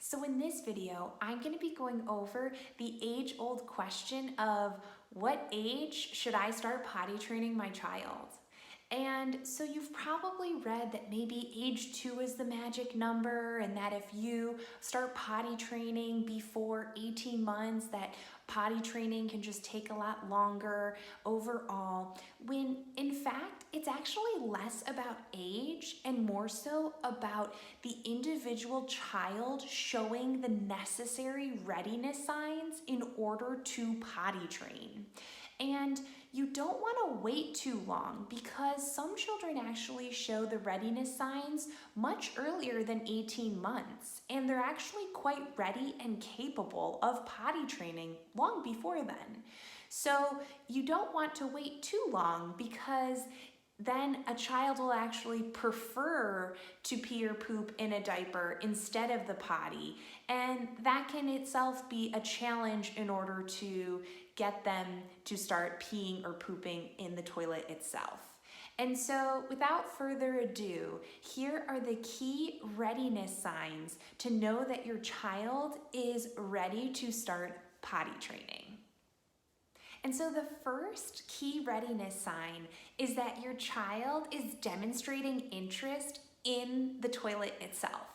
So in this video, I'm going to be going over the age-old question of what age should I start potty training my child? And so you've probably read that maybe age 2 is the magic number, and that if you start potty training before 18 months, that potty training can just take a lot longer overall, when in fact, it's actually less about age and more so about the individual child showing the necessary readiness signs in order to potty train. And you don't want to wait too long because some children actually show the readiness signs much earlier than 18 months, and they're actually quite ready and capable of potty training long before then. So you don't want to wait too long because then a child will actually prefer to pee or poop in a diaper instead of the potty, and that can itself be a challenge in order to get them to start peeing or pooping in the toilet itself. And so without further ado, here are the key readiness signs to know that your child is ready to start potty training. And so the first key readiness sign is that your child is demonstrating interest in the toilet itself.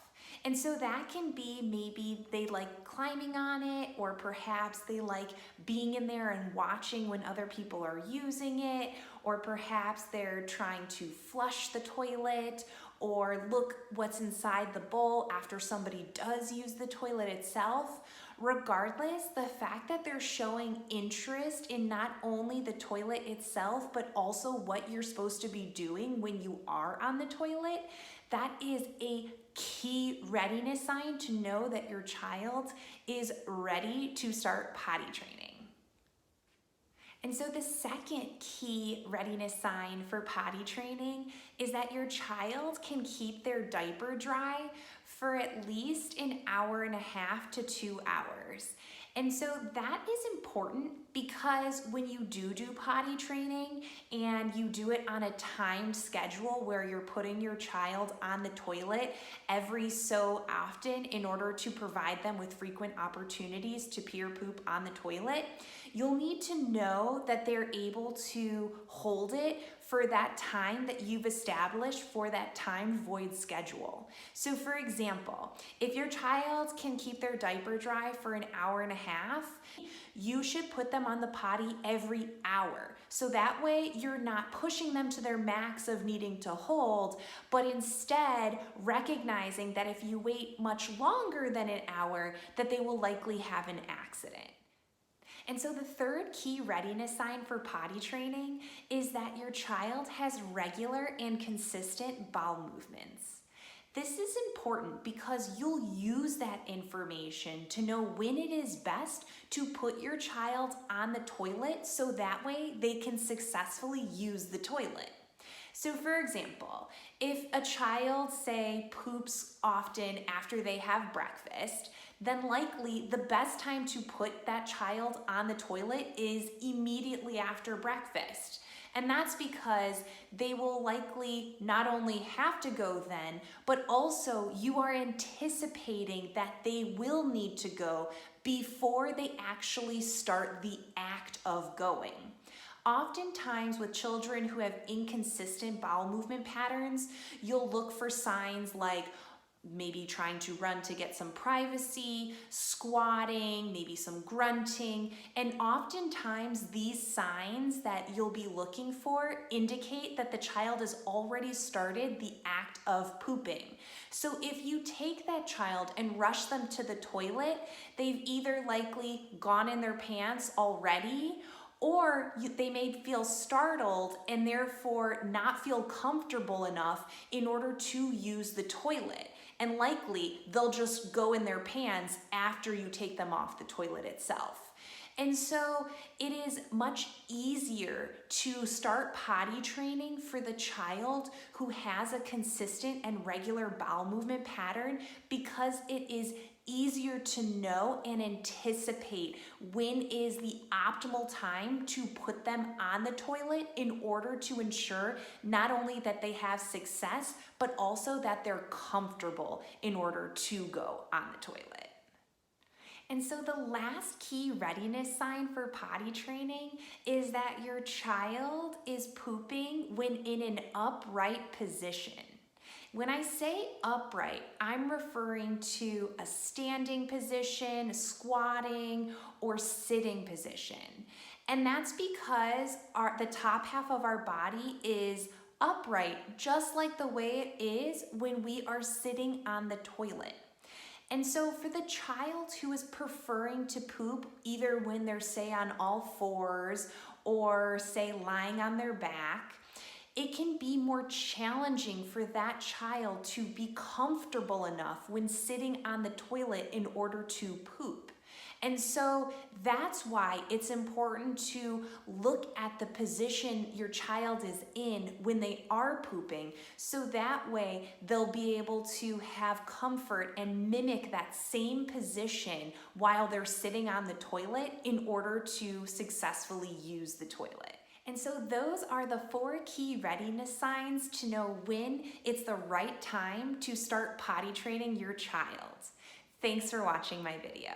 And so that can be maybe they like climbing on it, or perhaps they like being in there and watching when other people are using it, or perhaps they're trying to flush the toilet or look what's inside the bowl after somebody does use the toilet itself. Regardless, the fact that they're showing interest in not only the toilet itself, but also what you're supposed to be doing when you are on the toilet, that is a key readiness sign to know that your child is ready to start potty training. And so the second key readiness sign for potty training is that your child can keep their diaper dry for at least an hour and a half to 2 hours. And so that is important because when you do potty training and you do it on a timed schedule where you're putting your child on the toilet every so often in order to provide them with frequent opportunities to pee or poop on the toilet, you'll need to know that they're able to hold it for that time that you've established for that timed void schedule. So for example, if your child can keep their diaper dry for an hour and a half, you should put them on the potty every hour. So that way you're not pushing them to their max of needing to hold, but instead recognizing that if you wait much longer than an hour, that they will likely have an accident. And so the third key readiness sign for potty training is that your child has regular and consistent bowel movements. This is important because you'll use that information to know when it is best to put your child on the toilet so that way they can successfully use the toilet. So for example, if a child, say, poops often after they have breakfast, then likely the best time to put that child on the toilet is immediately after breakfast. And that's because they will likely not only have to go then, but also you are anticipating that they will need to go before they actually start the act of going. Oftentimes with children who have inconsistent bowel movement patterns, you'll look for signs like maybe trying to run to get some privacy, squatting, maybe some grunting, and oftentimes these signs that you'll be looking for indicate that the child has already started the act of pooping. So if you take that child and rush them to the toilet, they've either likely gone in their pants already, or they may feel startled and therefore not feel comfortable enough in order to use the toilet. And likely they'll just go in their pants after you take them off the toilet itself. And so it is much easier to start potty training for the child who has a consistent and regular bowel movement pattern because it is easier to know and anticipate when is the optimal time to put them on the toilet in order to ensure not only that they have success, but also that they're comfortable in order to go on the toilet. And so the last key readiness sign for potty training is that your child is pooping when in an upright position. When I say upright, I'm referring to a standing position, squatting, or sitting position. And that's because the top half of our body is upright, just like the way it is when we are sitting on the toilet. And so for the child who is preferring to poop, either when they're, say, on all fours or, say, lying on their back, it can be more challenging for that child to be comfortable enough when sitting on the toilet in order to poop. And so that's why it's important to look at the position your child is in when they are pooping, so that way they'll be able to have comfort and mimic that same position while they're sitting on the toilet in order to successfully use the toilet. And so those are the 4 key readiness signs to know when it's the right time to start potty training your child. Thanks for watching my video.